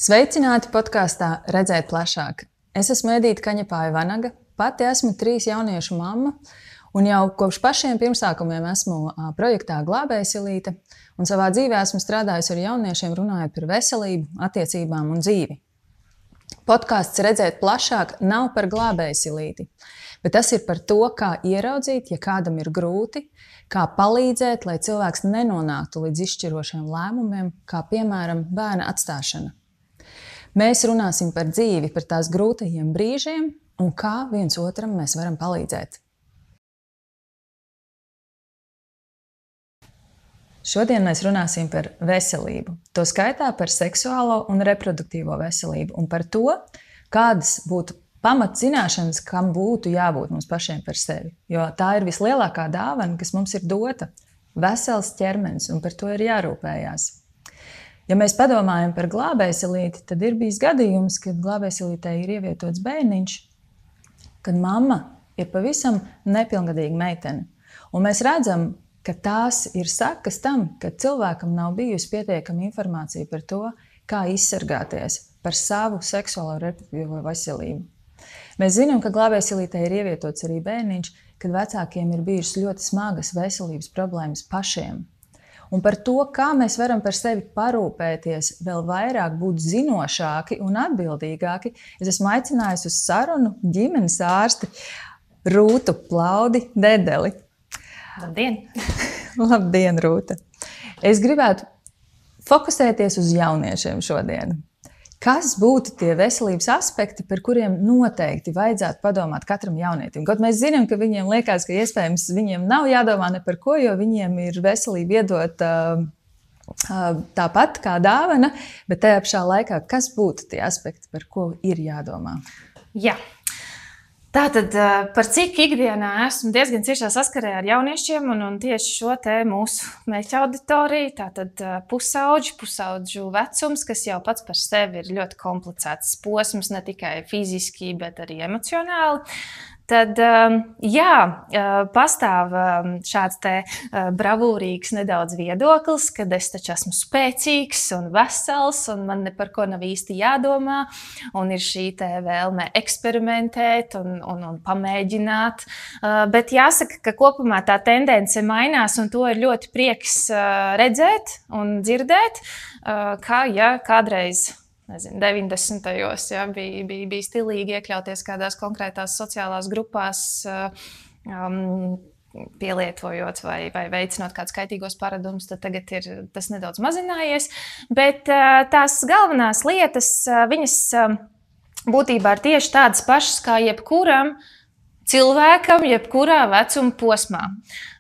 Sveicināti podkāstā Redzēt plašāk. Es esmu Edīte Kaņepāja-Vanaga, pati esmu 3 jauniešu mamma, un jau kopš pašiem pirmsākumiem esmu projektā Glābējsilīte, un savā dzīvē esmu strādājusi ar jauniešiem runājot par veselību, attiecībām un dzīvi. Podkāsts Redzēt plašāk nav par Glābējsilīti, bet tas ir par to, kā ieraudzīt, ja kādam ir grūti, kā palīdzēt, lai cilvēks nenonāktu līdz izšķirošiem lēmumiem, kā piemēram bērna atstāšana. Mēs runāsim par dzīvi, par tās grūtajiem brīžiem un kā viens otram mēs varam palīdzēt. Šodien mēs runāsim par veselību, to skaitā par seksuālo un reproduktīvo veselību un par to, kādas būtu pamatzināšanas, kam būtu jābūt mums pašiem par sevi. Jo tā ir vislielākā dāvana, kas mums ir dota – vesels ķermenis, un par to ir jārūpējās. Ja mēs padomājam par Glābējsilīti, tad ir bijis gadījums, kad Glābējsilītei ir ievietots bērniņš, kad mamma ir pavisam nepilngadīga meitene. Un mēs redzam, ka tās ir sekas tam, ka cilvēkam nav bijusi pietiekama informācija par to, kā izsargāties par savu seksuālo reproduktīvo veselību. Mēs zinām, ka Glābējsilītei ir ievietots arī bērniņš, kad vecākiem ir bijušas ļoti smagas veselības problēmas pašiem. Un par to, kā mēs varam par sevi parūpēties, vēl vairāk būt zinošāki un atbildīgāki, es esmu aicinājusi uz sarunu ģimenes ārsti Rūtu Plaudi-Dedeli. Labdien! Labdien, Rūta! Es gribētu fokusēties uz jauniešiem šodien. Kas būtu tie veselības aspekti, par kuriem noteikti vajadzētu padomāt katram jaunietim? Kaut mēs zinām, ka viņiem liekas, ka iespējams viņiem nav jādomā ne par ko, jo viņiem ir veselība iedot tāpat kā dāvana, bet tajā pašā laikā, kas būtu tie aspekti, par ko ir jādomā? Jā. Tātad, par cik ikdienā esmu diezgan ciešā saskarē ar jauniešiem un tieši šo te mūsu mērķa auditoriju, tātad pusaudžu vecums, kas jau pats par sevi ir ļoti komplicēts posms, ne tikai fiziski, bet arī emocionāli. Tad, jā, pastāv šāds te bravūrīgs nedaudz viedoklis, kad es taču esmu spēcīgs un vesels un man ne par ko nav īsti jādomā un ir šī te vēlme eksperimentēt un pamēģināt. Bet jāsaka, ka kopumā tā tendence mainās un to ir ļoti prieks redzēt un dzirdēt, kā ja kādreiz 90. Bija stilīgi iekļauties kādās konkrētās sociālās grupās, pielietojot vai veicinot kādus kaitīgos paradumus, tad tagad ir tas nedaudz mazinājies. Bet tās galvenās lietas, viņas būtībā ir tieši tādas pašas kā jebkuram cilvēkam, jebkurā vecuma posmā.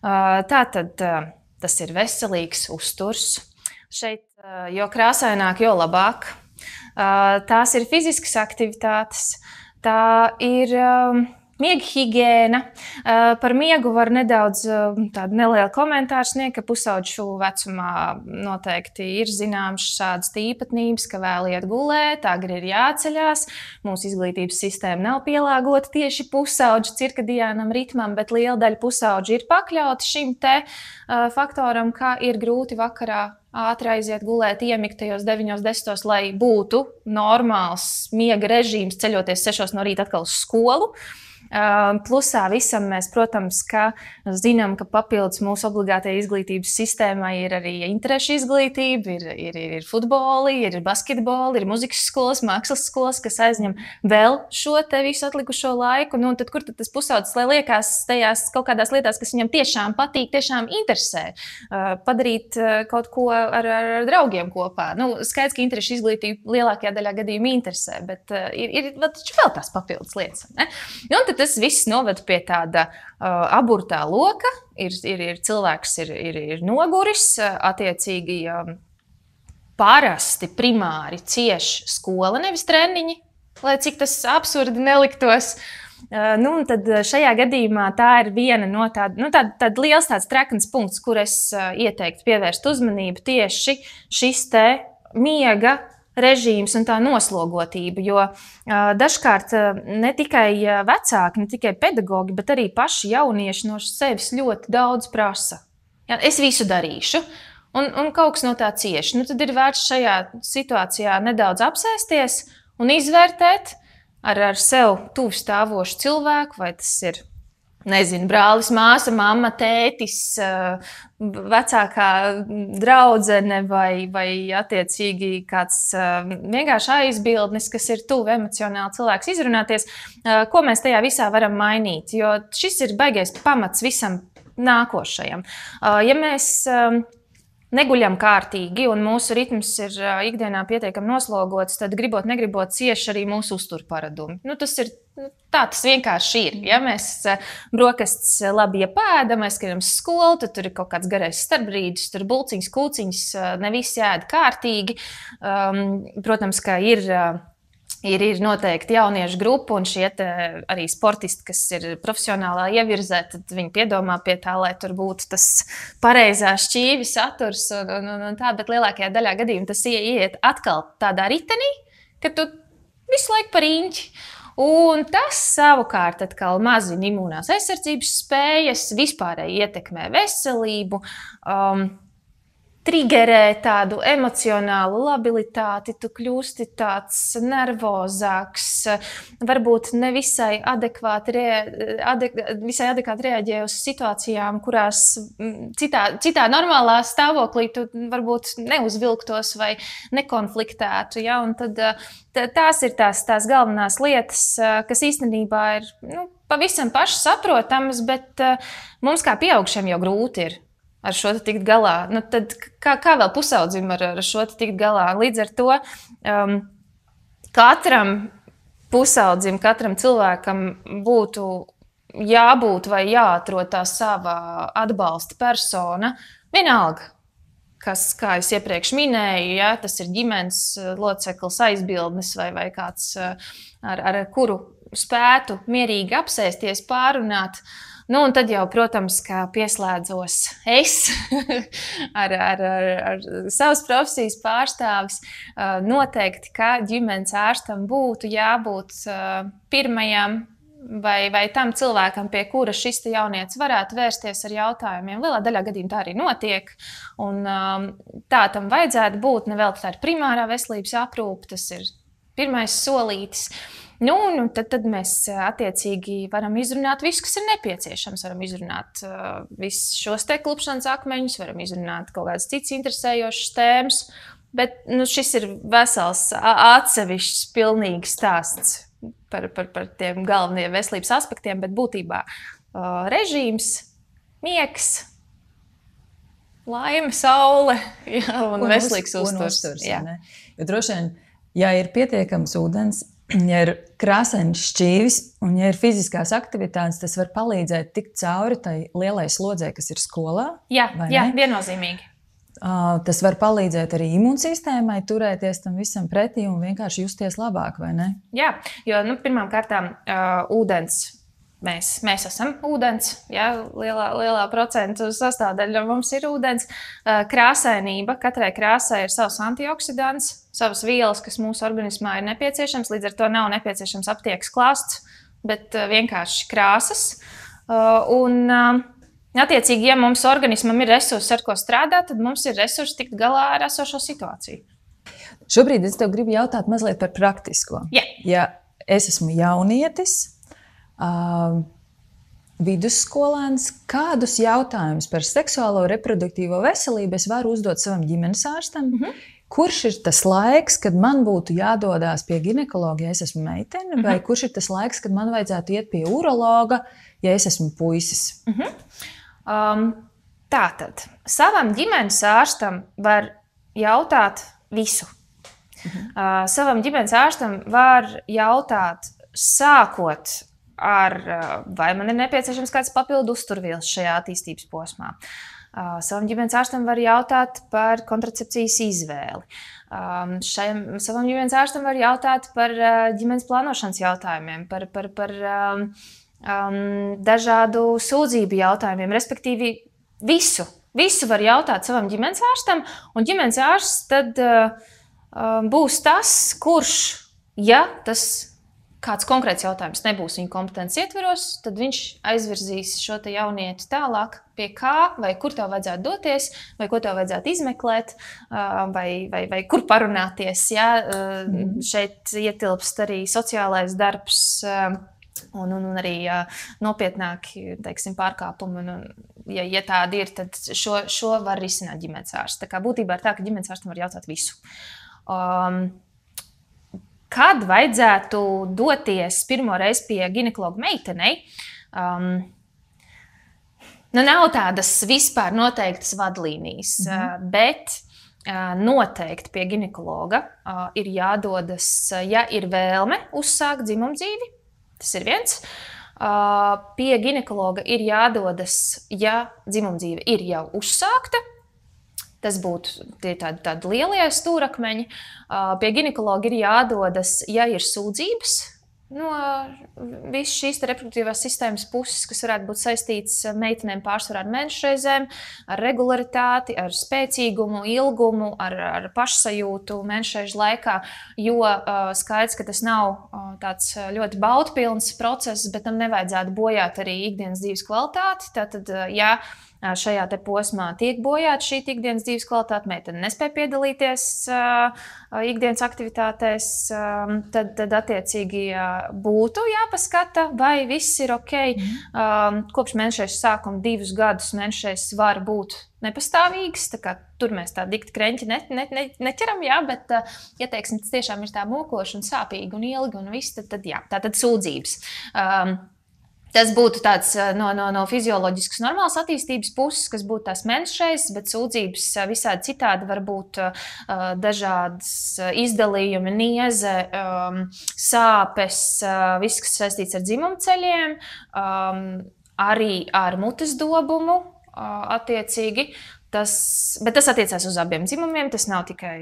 Tātad tas ir veselīgs uzturs. Šeit jo krāsaināk, jo labāk. Tās ir fiziskas aktivitātes, tā ir miega higiēna. Par miegu var nedaudz tādu nelielu komentāru sniegt, ka pusaudžu vecumā noteikti ir zināms šādas īpatnības, ka vēl iet gulēt, agri ir jāceļās. Mūsu izglītības sistēma nav pielāgota tieši pusaudžu cirkadiānam ritmam, bet liela daļa pusaudžu ir pakļauti šim te faktoram, ka ir grūti vakarā ātri aiziet gulēt, iemigt tajos 9-10, lai būtu normāls miega režīms, ceļoties 6 no rīta atkal uz skolu. Plusā visam mēs, protams, ka zinām, ka papildus mūsu obligātajai izglītības sistēmai ir arī interešu izglītība, ir futboli, ir basketboli, ir muzikas skolas, mākslas skolas, kas aizņem vēl šo te visu atlikušo laiku. Nu, tad kur tad tas pusaudzis, lai liekās tajās kaut kādās lietās, kas viņam tiešām patīk, tiešām interesē, padarīt kaut ko ar draugiem kopā. Nu, skaidrs, ka interešu izglītība lielākajā daļā gadījumā interesē, bet ir vēl tās papildus lietas. Ne? Un tad tas viss noved pie tāda aburtā loka, cilvēks ir noguris, attiecīgi parasti primāri cieš skola, nevis treniņi, lai cik tas absurdi neliktos. Nu, tad šajā gadījumā tā ir viena no tāda liels tāds trekns punkts, kur es ieteiktu pievērst uzmanību tieši šis te miega režīms un tā noslogotība, jo dažkārt ne tikai vecāki, ne tikai pedagogi, bet arī paši jaunieši no sevis ļoti daudz prasa. Ja, es visu darīšu, un kaut kas no tā cieš. Nu, tad ir vērts šajā situācijā nedaudz apsēsties un izvērtēt ar sev tuvu stāvošu cilvēku, vai tas ir, nezinu, brālis, māsa, mamma, tētis, vecākā draudzene vai attiecīgi kāds vienkārši aizbildnis, kas ir tuvu emocionāli cilvēks izrunāties, ko mēs tajā visā varam mainīt, jo šis ir baigais pamats visam nākošajam. Ja mēs neguļam kārtīgi un mūsu ritms ir ikdienā pietiekami noslogots, tad gribot, negribot, cieši arī mūsu uzturparadumi. Tā tas vienkārši ir. Ja mēs brokastis labi iepēdam, mēs skrienam uz skolu, tad tur ir kaut kāds garais starpbrīdis, tur bulciņas, kūciņas, ne visi ēd kārtīgi. Protams, ka ir noteikti jauniešu grupa un šie arī sportisti, kas ir profesionālā ievirzē, tad viņi piedomā pie tā, lai tur būtu tas pareizā šķīvi saturs un tā, bet lielākajā daļā gadījumu tas ieiet atkal tādā ritenī, ka tu visu laiku par īņķi. Un tas savukārt atkal mazina imūnās aizsardzības spējas, vispārēji ietekmē veselību, triggerē tādu emocionālu labilitāti, tu kļūsti tāds nervozāks, varbūt nevisai adekvāti reaģē uz situācijām, kurās citā normālā stāvoklī tu varbūt neuzvilktos vai nekonfliktētu. Ja? Un tad tās ir tās galvenās lietas, kas īstenībā ir pavisam pašsaprotamas, bet mums kā pieaugušiem jau grūti ir ar šo tikt galā. Tad kā vēl pusaudzim ar šo tikt galā? Līdz ar to katram pusaudzim, katram cilvēkam būtu jābūt vai jāatrod tā sava atbalsta persona. Vienalga, kas, kā es iepriekš minēju, ja, tas ir ģimenes loceklis, aizbildnis vai kāds, ar kuru spētu mierīgi apsēsties, pārunāt. Un tad jau, protams, kā pieslēdzos es ar savas profesijas pārstāvis, noteikti, ka ģimenes ārstam būtu jābūt pirmajam vai tam cilvēkam, pie kura šis jaunietis varētu vērsties ar jautājumiem. Lielā daļā gadījumā tā arī notiek, un tā tam vajadzētu būt. Nevēl tā ir primārā veselības aprūpe, tas ir pirmais solītis. Tad mēs attiecīgi varam izrunāt visu, kas ir nepieciešams. Varam izrunāt visus šos te klupšanas akmeņus, varam izrunāt kaut kādas citas interesējošas tēmas, bet šis ir vesels atsevišķs pilnīgi stāsts par tiem galvenajiem veselības aspektiem, bet būtībā režīms, miegs, laime, saule un veselīgs uzturs. Jo droši vien, ja ir pietiekams ūdens, ja ir krāsains šķīvis un ja ir fiziskās aktivitātes, tas var palīdzēt tikt cauri tai lielai slodzei, kas ir skolā. Jā, viennozīmīgi. Tas var palīdzēt arī imūnsistēmai turēties tam visam pretī un vienkārši justies labāk, vai ne? Jā, jo pirmām kārtām ūdens. Mēs esam ūdens, ja, lielā procentu sastāvdaļa mums ir ūdens. Krāsainība, katrai krāsai ir savs antioksidants, savas vielas, kas mūsu organismā ir nepieciešams. Līdz ar to nav nepieciešams aptiekas klāsts, bet vienkārši krāsas. Attiecīgi, ja mums organismam ir resursi, ar ko strādāt, tad mums ir resursi tikt galā ar esošo situāciju. Šobrīd es tev gribu jautāt mazliet par praktisko. Yeah. Ja es esmu jaunietis, vidusskolēns, kādus jautājumus par seksuālo reproduktīvo veselību es varu uzdot savam ģimenes ārstam? Kurš ir tas laiks, kad man būtu jādodās pie ginekologa, ja es esmu meitene, vai kurš ir tas laiks, kad man vajadzētu iet pie urologa, ja es esmu puisis? Tātad, savam ģimenes ārstam var jautāt visu. Savam ģimenes ārstam var jautāt sākot ar vai man ir nepieciešams kāds papildu uzturvielas šajā attīstības posmā. Savam ģimenes ārstam var jautāt par kontracepcijas izvēli. Savam ģimenes ārstam var jautāt par ģimenes plānošanas jautājumiem, par dažādu sūdzību jautājumiem, respektīvi visu. Visu var jautāt savam ģimenes ārstam, un ģimenes ārsts tad būs tas, kurš, ja tas kāds konkrēts jautājums nebūs viņa kompetences ietveros, tad viņš aizvirzīs šo te jaunieti tālāk, pie kā vai kur tev vajadzētu doties, vai ko tev vajadzētu izmeklēt, vai kur parunāties. Ja? Šeit ietilpst arī sociālais darbs un arī nopietnāki, teiksim, pārkāpumi. Ja tādi ir, tad šo var risināt ģimenes ārsts. Tā kā būtībā ir tā, ka ģimenes ārstam var jautāt visu. Kad vajadzētu doties pirmo reizi pie ginekologa meitenei, nav tādas vispār noteiktas vadlīnijas, bet noteikti pie ginekologa ir jādodas, ja ir vēlme uzsākt dzimumdzīvi, tas ir viens. Pie ginekologa ir jādodas, ja dzimumdzīve ir jau uzsākta. Tas būtu tādi lielie stūrakmeņi. Pie ginekologa ir jādodas, ja ir sūdzības no visas šīs reproduktīvās sistēmas puses, kas varētu būt saistītas meitenēm pārsvarā ar mēnešreizēm, ar regularitāti, ar spēcīgumu, ilgumu, ar pašsajūtu mēnešreižu laikā, jo skaidrs, ka tas nav tāds ļoti baudpilns process, bet tam nevajadzētu bojāt arī ikdienas dzīves kvalitāti. Tātad, ja šajā te posmā tiek bojāta šī ikdienas dzīves kvalitāte, meitene nespēja piedalīties ikdienas aktivitātēs, tad attiecīgi būtu jāpaskata, vai viss ir ok. Kopš mēnešreiz sākuma 2 gadus mēnešreiz var būt nepastāvīgs, tā kā tur mēs tā dikti kreņķi neķeram, jā, bet, ja teiksim, tas tiešām ir tā mokoši un sāpīgi un ilgi un viss, tad jā, tātad sūdzības. Tas būtu tāds no fizioloģiskas normālas attīstības puses, kas būtu tās mēnešreizes, bet sūdzības visādi citādi var būt dažādas izdalījumi, nieze, sāpes, viss, kas saistīts ar dzimumceļiem, arī ar mutes dobumu attiecīgi. Bet tas attiecās uz abiem dzimumiem, tas nav tikai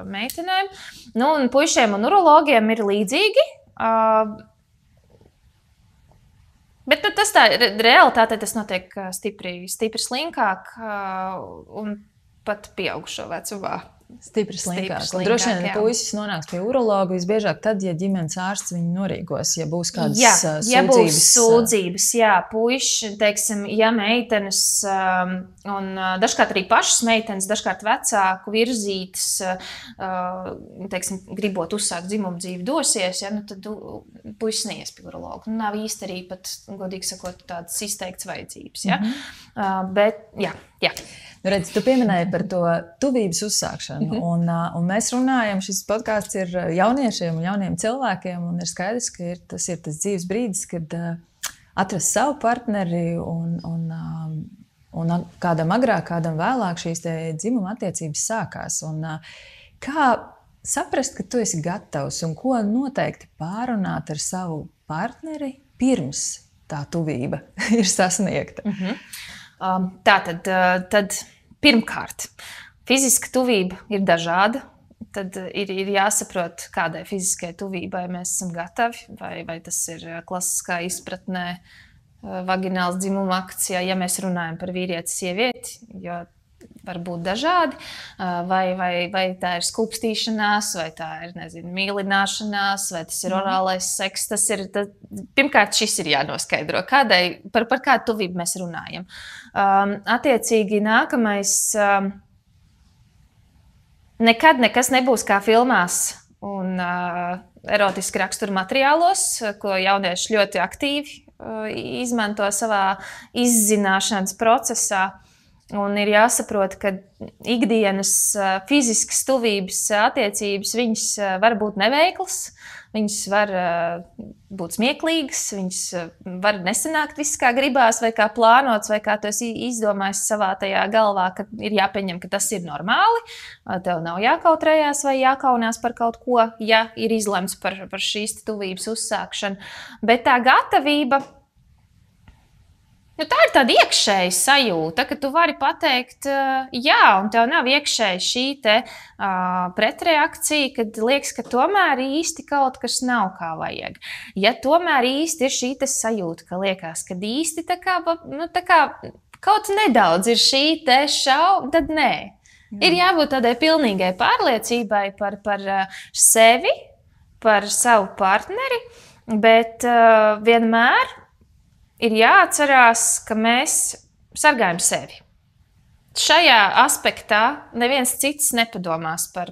meitenēm. Un puišiem un urologiem ir līdzīgi. Bet tas tā realitātē tas notiek stipri slinkāk un pat pieaugušo vecumā. Stipri slinkāk. Droši vien puisis nonāks pie urologa visbiežāk tad, ja ģimenes ārsts viņu norīkos, ja būs kādas sūdzības. Ja būs sūdzības, puiši, teiksim, ja meitenes un dažkārt arī pašas meitenes, dažkārt vecāku virzītas, teiksim, gribot uzsākt dzimumdzīvi dosies, tad puisis neies pie urologa. Nav īsti arī pat, godīgi sakot, tādas izteikts vajadzības. Bet, jā. Redz, tu pieminēji par to tuvības uzsākšanu, un mēs runājam, šis podcasts ir jauniešiem un jauniem cilvēkiem, un ir skaidrs, ka tas ir tas dzīves brīdis, kad atrast savu partneri, un kādam agrāk, kādam vēlāk šīs dzimuma attiecības sākās. Un kā saprast, ka tu esi gatavs, un ko noteikti pārunāt ar savu partneri pirms tā tuvība ir sasniegta? Tad pirmkārt, fiziska tuvība ir dažāda. Tad ir jāsaprot, kādai fiziskai tuvībai mēs esam gatavi, vai tas ir klasiskā izpratnē vagināls dzimuma akts, ja mēs runājam par vīrieti, sievieti, jo var būt dažādi, vai tā ir skūpstīšanās, vai tā ir, mīlināšanās, vai tas ir orālais seks. Pirmkārt, šis ir jānoskaidro, par kādu tuvību mēs runājam. Attiecīgi, nākamais, nekad nekas nebūs kā filmās un erotiski rakstura materiālos, ko jaunieši ļoti aktīvi izmanto savā izzināšanas procesā. Un ir jāsaprot, ka ikdienas fiziskas tuvības attiecības, viņas var būt neveiklas, viņas var būt smieklīgas, viņas var nesanākt viss kā gribās, vai kā plānots, vai kā tu esi izdomājis savā tajā galvā, ka ir jāpieņem, ka tas ir normāli. Tev nav jākautrējās vai jākaunās par kaut ko, ja ir izlemts par šīs tuvības uzsākšanu. Bet tā gatavība, tā ir tāda iekšēja sajūta, ka tu vari pateikt, jā, un tev nav iekšēji šī pretreakcija, kad liekas, ka tomēr īsti kaut kas nav kā vajag. Ja tomēr īsti ir šī sajūta, ka liekas, ka īsti tā kā kaut nedaudz ir šī šauba, tad nē. Ir jābūt tādai pilnīgai pārliecībai par sevi, par savu partneri. bet vienmēr ir jāatcerās, ka mēs sargājam sevi. Šajā aspektā neviens cits nepadomās par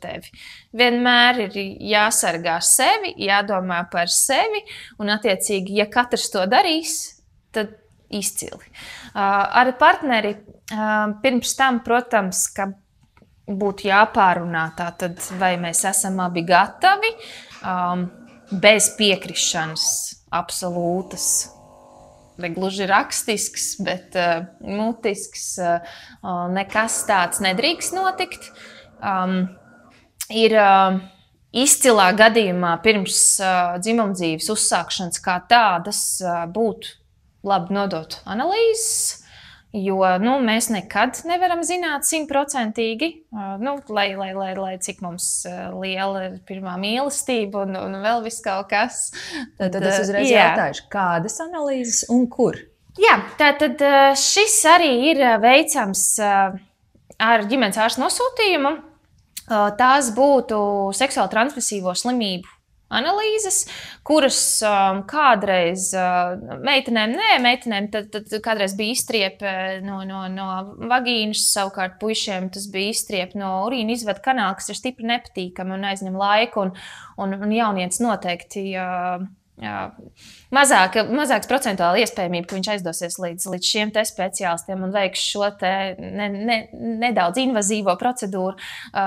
tevi. Vienmēr ir jāsargā sevi, jādomā par sevi, un, attiecīgi, ja katrs to darīs, tad izcili. Ar partneri pirms tam, protams, ka būtu jāpārunā, tātad, vai mēs esam abi gatavi, bez piekrišanas absolūtas. Ne gluži rakstisks, bet mutisks, nekas tāds nedrīkst notikt. Ir izcilā gadījumā pirms dzimumdzīves uzsākšanas kā tādas būtu labi nodot analīzes, jo mēs nekad nevaram zināt 100%, lai cik mums liela ir pirmā mīlestība un vēl viss kaut kas. Tad es uzreiz jautāšu, kādas analīzes un kur? Jā, tātad šis arī ir veicams ar ģimenes ārsta nosūtījumu. Tās būtu seksuāli transmisīvo slimību analīzes, kuras kādreiz meitenēm tad kādreiz bija izstriepe no vagīnas, savukārt puišiem tas bija izstriepe no urīna izvada kanāla, kas ir stipri nepatīkami un aizņem laiku, un jaunietis noteikti mazāks procentuāli iespējamība, ka viņš aizdosies līdz šiem te speciālistiem un veiks šo te nedaudz invazīvo procedūru.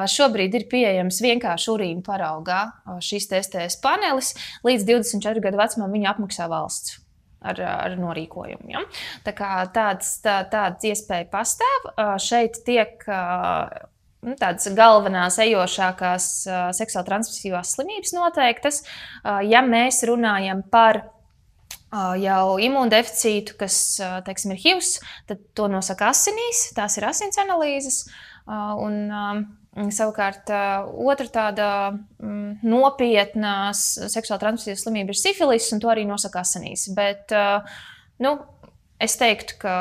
Šobrīd ir pieejams vienkārši urīna paraugā šīs STS panelis. Līdz 24 gadu vecumam viņu apmaksā valsts ar norīkojumu. Ja? Tā kā tāds iespēja pastāv. Šeit tiek tādas galvenās ejošākās seksuāli transmisīvās slimības noteiktas. Ja mēs runājam par jau imūndeficītu, kas, teiksim, ir HIVs, tad to nosaka asinīs, tās ir asins analīzes. Savukārt otra tāda nopietnās seksuāli transmisīvas slimība ir sifilis, un to arī nosaka asinīs. Bet, es teiktu, ka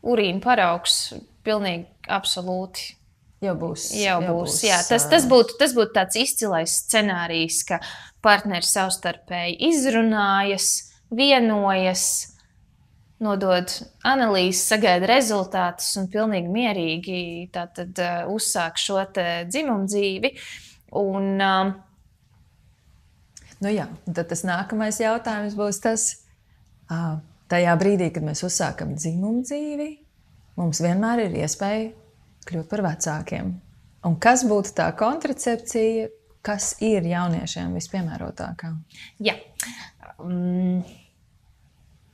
urīna paraugs pilnīgi absolūti Jau būs. Jā, tas būtu tāds izcilais scenārijs, ka partneris savstarpēji izrunājas, vienojas, nodod analīzes, sagaida rezultātus un pilnīgi mierīgi tātad uzsāk šo te dzimumdzīvi. Tad tas nākamais jautājums būs tas, tajā brīdī, kad mēs uzsākam dzimumdzīvi, mums vienmēr ir iespēja kļūt par vecākiem. Un kas būtu tā kontracepcija, kas ir jauniešiem vispiemērotākā? Jā.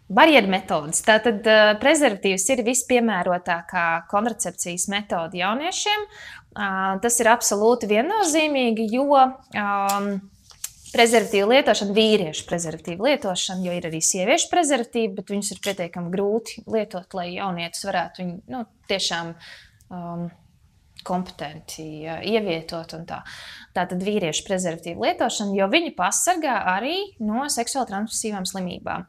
Barjeru metodas. Tātad prezervatīvs ir vispiemērotākā kontracepcijas metode jauniešiem. Tas ir absolūti viennozīmīgi, jo prezervatīvu lietošana, vīriešu prezervatīvu lietošana, jo ir arī sieviešu prezervatīvi, bet viņus ir pietiekami grūti lietot, lai jaunietis varētu viņu tiešām kompetenti ievietot un tā. Tātad vīriešu prezervatīvu lietošana, jo viņi pasargā arī no seksuāli transmisīvām slimībām.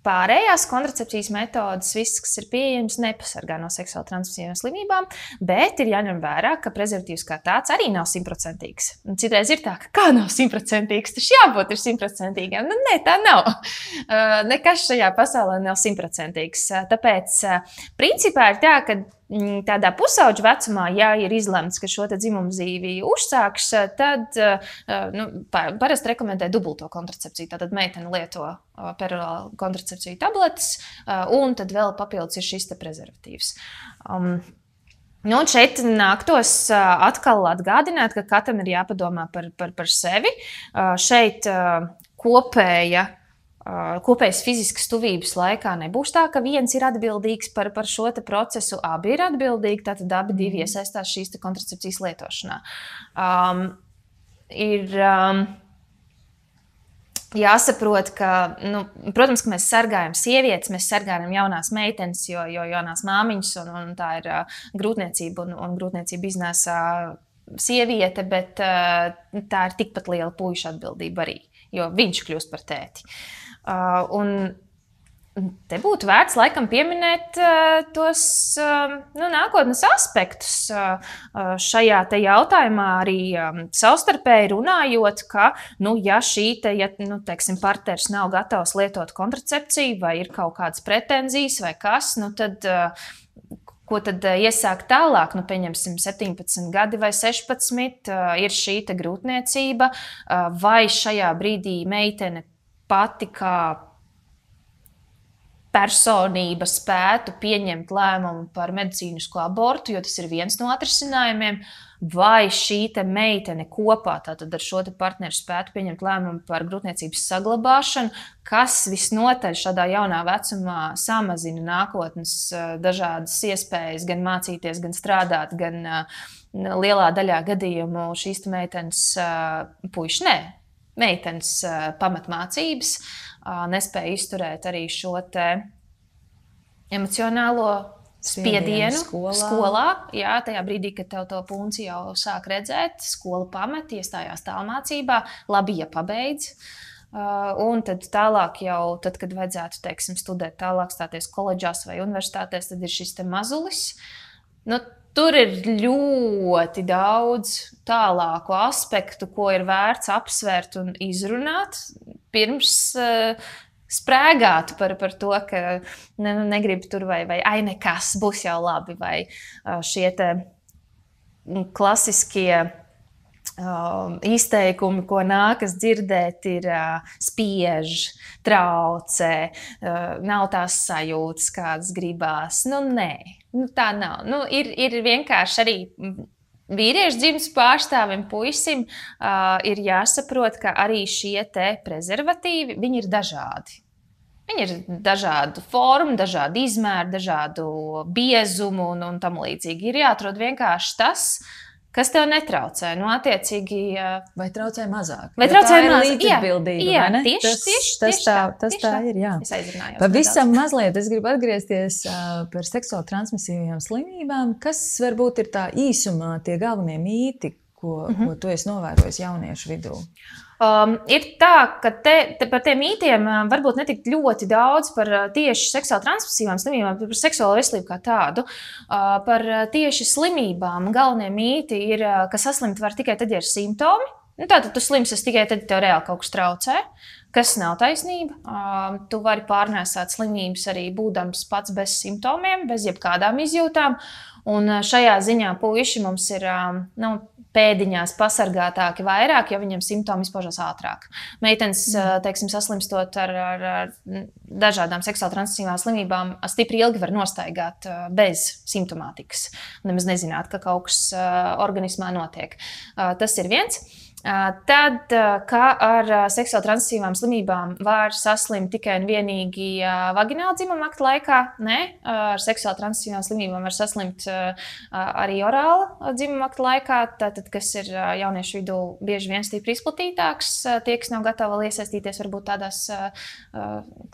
Pārējās kontracepcijas metodas, viss, kas ir pieejams, nepasargā no seksuāli transmisīvām slimībām, bet ir jāņem vērā, ka prezervatīvs kā tāds arī nav 100%. Citreiz ir tā, ka kā nav 100%, tas jābūt ir 100%. Nē, tā nav. Nekas šajā pasaulē nav 100%. Tāpēc principā ir tā, ka tādā pusauģu vecumā, ja ir izlemts, ka šo dzimumdzīvi uzsāks, tad parasti rekomendē dubulto kontracepciju. Tātad meitene lieto perorālu kontracepciju tabletes, un tad vēl papildus ir šis te prezervatīvs. Un šeit nāktos atkal atgādināt, ka katram ir jāpadomā par sevi. Šeit kopējas fiziskas tuvības laikā nebūs tā, ka viens ir atbildīgs par šo te procesu, abi ir atbildīgi, tātad abi divi iesaistās šīs te kontracepcijas lietošanā. Ir jāsaprot, ka, protams, ka mēs sargājam sievietes, mēs sargājam jaunās meitenes, jo jaunās māmiņas, un tā ir grūtniecība, un grūtniecība iznēsā sieviete, bet tā ir tikpat liela puiša atbildība arī, jo viņš kļūst par tēti. Un Te būtu vērts laikam pieminēt tos nākotnes aspektus šajā te jautājumā, arī savstarpēji runājot, ka, ja teiksim, partneris nav gatavs lietot kontracepciju vai ir kaut kādas pretenzijas vai kas, tad ko tad iesākt tālāk? Pieņemsim 17 gadi vai 16, ir šī te grūtniecība, vai šajā brīdī meitene pati kā personība spētu pieņemt lēmumu par medicīnisko abortu, jo tas ir viens no atrisinājumiem, vai šī meitene kopā tātad ar šo partneri spētu pieņemt lēmumu par grūtniecības saglabāšanu, kas visnotaļ šādā jaunā vecumā samazina nākotnes dažādas iespējas gan mācīties, gan strādāt, gan lielā daļā gadījumu šīs meitenes meitenes pamatmācības, nespēja izturēt arī šo emocionālo spiedienu skolā. Jā, tajā brīdī, kad tev to punci jau sāk redzēt, skola pamet, iestājās tālmācībā, labi, ja pabeidz. Un tad tālāk jau, kad vajadzētu, teiksim, studēt tālāk, stāties koledžās vai universitātēs, tad ir šis te mazulis. Tur ir ļoti daudz tālāku aspektu, ko ir vērts apsvērt un izrunāt, pirms sprēgāt par to, ka negribu tur vai nekas, būs jau labi, vai šie te klasiskie izteikumi, ko nākas dzirdēt, ir spiež, traucē, nav tās sajūtas, kādas gribās. Nē, tā nav. Ir vienkārši arī vīriešu dzimumu pārstāvim, puisim, ir jāsaprot, ka arī šie te prezervatīvi, viņi ir dažādi. Viņi ir dažādu formu, dažādu izmēru, dažādu biezumu un tam līdzīgi. Ir jāatrod vienkārši tas, kas tev netraucē. Attiecīgi, vai traucē mazāk? Vai traucē mazāk? Jā, tas tā ir. Jā. Es aizrunājos. Pavisam mazliet es gribu atgriezties par seksuāli transmisīvajām slimībām. Kas varbūt ir tā īsumā tie galvenie mīti, ko tu esi novērojis jauniešu vidū? Ir tā, ka par tiem mītiem varbūt netik ļoti daudz par tieši seksuāli transmisīvām slimībām, par seksuālo veselību kā tādu. Par tieši slimībām galvenie mīti ir, ka saslimt var tikai tad, ja ir simptomi. Tātad tu slimsies tikai tad, ja tev reāli kaut kas traucē, kas nav taisnība. Tu vari pārnēsāt slimības arī būdams pats bez simptomiem, bez jebkādām izjūtām. Un šajā ziņā puiši mums ir pēdiņās pasargātāki vairāk, jo viņiem simptomi izpaužas ātrāk. Meitenes, teiksim, saslimstot ar dažādām seksuāli transmisīvām slimībām, stipri ilgi var nostaigāt bez simptomātikas. Nemaz nezināt, ka kaut kas organismā notiek. Tas ir viens. Tad, kā ar seksuāli transmisīvām slimībām var saslimt tikai un vienīgi vagināla dzimuma akta laikā? Nē, ar seksuāli transmisīvām slimībām var saslimt arī orāla dzimuma akta laikā, tātad, kas ir jauniešu vidū bieži vien stipri izplatītāks. Tie, kas nav gatavi vēl iesaistīties varbūt tādās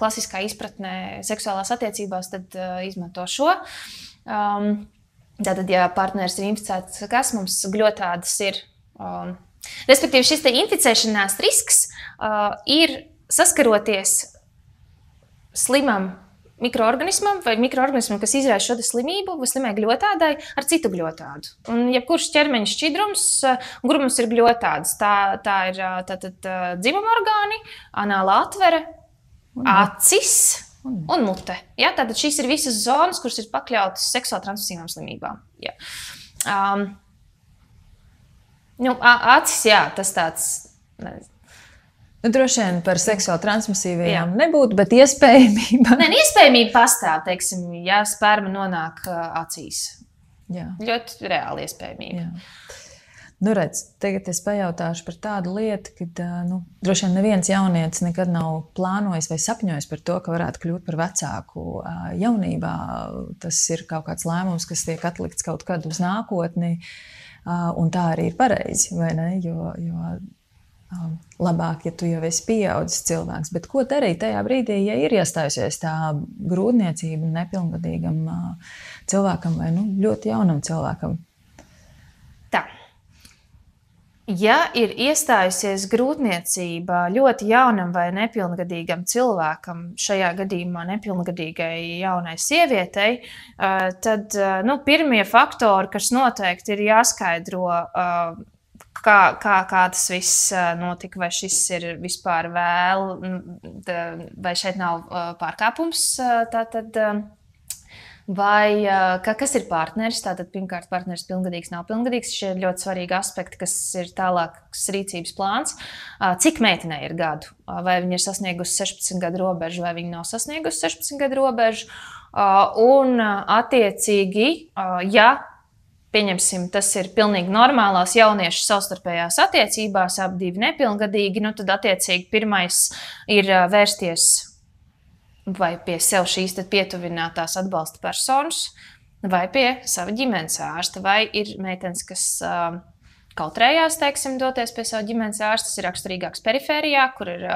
klasiskā izpratnē seksuālās attiecībās, tad izmanto šo. Tātad, ja partneris ir inficēts, kas mums gļotādas ir? Respektīvi, šis te inficēšanās risks ir saskaroties slimam mikroorganismam vai mikroorganismam, kas izraisa šo slimību vai slimai gļotādai ar citu gļotādu. Un jebkurš ķermeņa šķidrums, grubums ir gļotādas. Tā ir dzimuma orgāni, anāla atvere, acis un mute. Ja? Tātad šīs ir visas zonas, kuras ir pakļautas seksuāli transmisīvām slimībām. Ja. Acis, jā, tas tāds. Droši vien par seksuāli transmisīvajām nebūtu, bet iespējamība. Iespējamība pastāv, teiksim, ja sperma nonāk acīs. Jā. Ļoti reāli iespējamība. Jā. Redz, tagad es pajautāšu par tādu lietu, kad droši vien neviens jaunietis nekad nav plānojis vai sapņojis par to, ka varētu kļūt par vecāku jaunībā. Tas ir kaut kāds lēmums, kas tiek atlikts kaut kad uz nākotni. Un tā arī ir pareizi, vai ne? Jo labāk, ja tu jau esi pieaudzis cilvēks. Bet ko darīt tajā brīdī, ja ir iestājusies tā grūtniecība nepilngadīgam cilvēkam vai ļoti jaunam cilvēkam? Tā. Ja ir iestājusies grūtniecība ļoti jaunam vai nepilngadīgam cilvēkam, šajā gadījumā nepilngadīgai jaunai sievietei, tad pirmie faktori, kas noteikti ir jāskaidro, kā tas viss notika, vai šis ir vispār vai šeit nav pārkāpums. Vai kas ir partneris? Tātad, pirmkārt, partneris pilngadīgs, nav pilngadīgs. Šie ir ļoti svarīgi aspekti, kas ir tālāks rīcības plāns. Cik meitenei ir gadu? Vai viņa ir sasniegusi 16 gadu robežu, vai viņa nav sasniegusi 16 gadu robežu? Un, attiecīgi, ja pieņemsim, tas ir pilnīgi normālās jauniešu savstarpējās attiecībās, abi divi nepilngadīgi, tad attiecīgi pirmais ir vērsties vai pie sev šīs pietuvinātās atbalsta personas, vai pie sava ģimenes ārsta, vai ir meitenes, kas kautrējās, teiksim, doties pie sava ģimenes ārsta. Tas ir raksturīgāks perifērijā, kur ir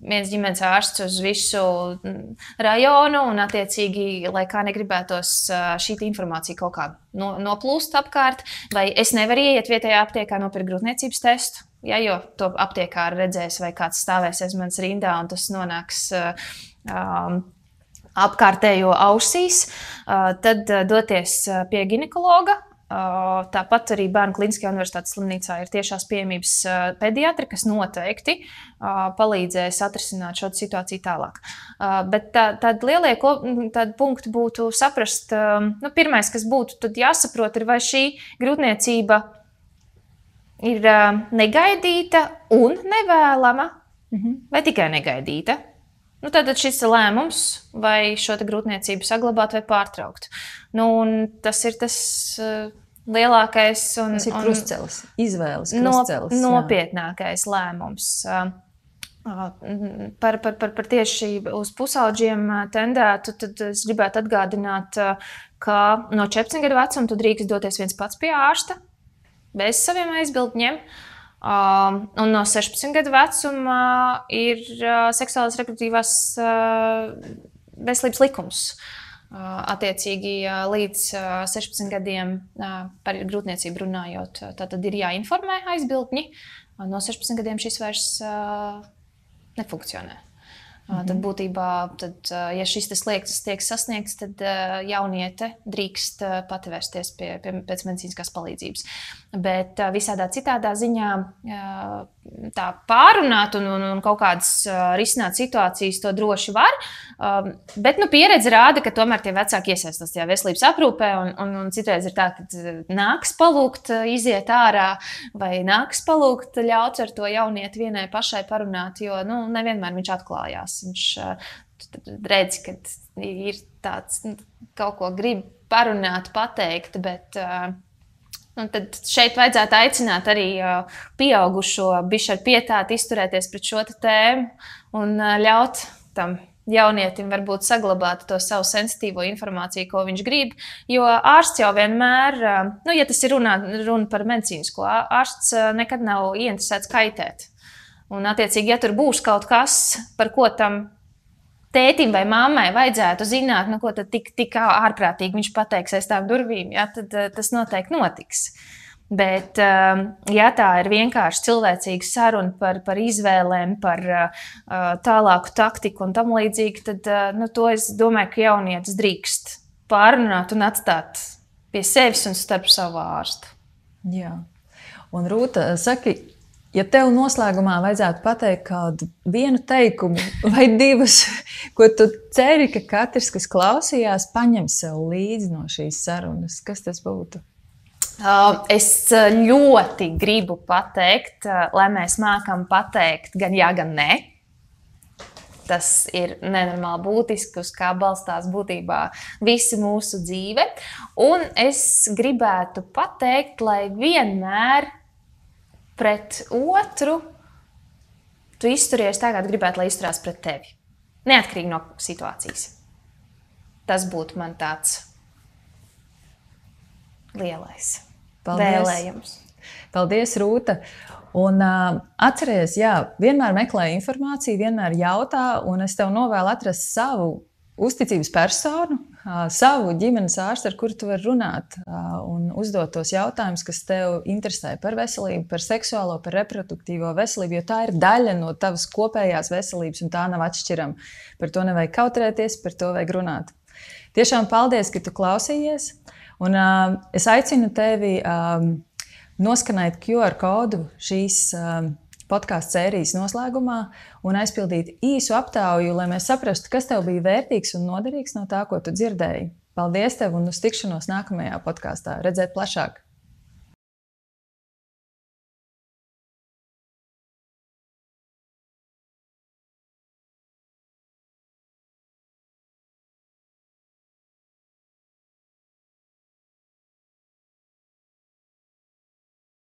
viens ģimenes ārsts uz visu rajonu, un attiecīgi, lai kā negribētos, šī informācija kaut kā noplūst apkārt, vai es nevaru ieiet vietējā aptiekā nopirkt grūtniecības testu, ja, jo to aptiekāri redzēs, vai kāds stāvēs aiz manas rindā, un tas nonāks apkārtējo ausīs, tad doties pie ginekologa. Tāpat arī Bērnu Kliniskajā universitātes slimnīcā ir tiešās pieejamības pediatri, kas noteikti palīdzēs atrisināt šo situāciju tālāk. Bet tādi lielie punkti būtu saprast, pirmais, kas būtu jāsaprot, ir, vai šī grūtniecība ir negaidīta un nevēlama, vai tikai negaidīta. Tātad šis ir lēmums, vai šo grūtniecību saglabāt vai pārtraukt. Tas ir tas lielākais un tas ir krustcelis, izvēles krustcelis. Nopietnākais lēmums. Par tieši uz pusaudžiem tendētu, tad es gribētu atgādināt, ka no 14 gadu vecuma tu drīkst doties viens pats pie ārsta, bez saviem aizbildņiem. Un no 16 gadu vecuma ir seksuālās reproduktīvās veselības likums. Attiecīgi līdz 16 gadiem par grūtniecību runājot, tad ir jāinformē aizbildņi. No 16 gadiem šis vairs nefunkcionē. Tad būtībā, ja šis slieksnis tiek sasniegts, tad jauniete drīkst pati vērsties pēc medicīniskās palīdzības. Bet visādā citādā ziņā tā pārunāt un kaut kādas risināt situācijas to droši var, bet pieredze rāda, ka tomēr tie vecāki iesaistās tajā veselības aprūpē un citreiz ir tā, ka nāks palūgt iziet ārā vai nāks palūgt ļaut ar to jaunieti vienai pašai parunāt, jo nevienmēr viņš atklājās. Viņš redz, ka ir tāds, kaut ko grib parunāt, pateikt, bet tad šeit vajadzētu aicināt arī pieaugušo bišķi ar pietāti izturēties pret šo tēmu un ļaut tam jaunietim varbūt saglabāt to savu sensitīvo informāciju, ko viņš grib, jo ārsts jau vienmēr, ja tas ir runa par medicīnisko, ārsts nekad nav ieinteresēts kaitēt. Un, attiecīgi, ja tur būs kaut kas, par ko tam tētim vai mammai vajadzētu zināt, ko tad tik ārprātīgi viņš pateiks aiz tām durvīm, ja, tad tas noteikti notiks. Bet, ja tā ir vienkārši cilvēcīga saruna par izvēlēm, par tālāku taktiku un tam līdzīgi, tad to es domāju, ka jaunietis drīkst pārunāt un atstāt pie sevis un starp savu ārstu. Jā. Un Rūta, saki, ja tev noslēgumā vajadzētu pateikt kādu vienu teikumu vai divus, ko tu ceri, ka katrs, kas klausījās, paņem sev līdzi no šīs sarunas, kas tas būtu? Es ļoti gribu pateikt, lai mēs mākam pateikt gan jā, gan nē. Tas ir nenormāli būtiski, uz kā balstās būtībā visa mūsu dzīve. Un es gribētu pateikt, lai vienmēr pret otru tu izturies tā, kā gribētu, lai izturās pret tevi. Neatkarīgi no situācijas. Tas būtu man tāds lielais vēlējums. Paldies, Rūta. Un atceries, vienmēr meklē informāciju, vienmēr jautā, un es tev novēlu atrast savu uzticības personu, savu ģimenes ārstu, ar kuru tu vari runāt un uzdot tos jautājumus, kas tev interesē par veselību, par seksuālo, par reproduktīvo veselību, jo tā ir daļa no tavas kopējās veselības, un tā nav atšķirama. Par to nevajag kautrēties, par to vajag runāt. Tiešām paldies, ka tu klausījies, un es aicinu tevi noskanēt QR kodu šīs podkāstu sērijas noslēgumā un aizpildīt īsu aptauju, lai mēs saprastu, kas tev bija vērtīgs un noderīgs no tā, ko tu dzirdēji. Paldies tev un uz tikšanos nākamajā podkāstā. Redzēt plašāk!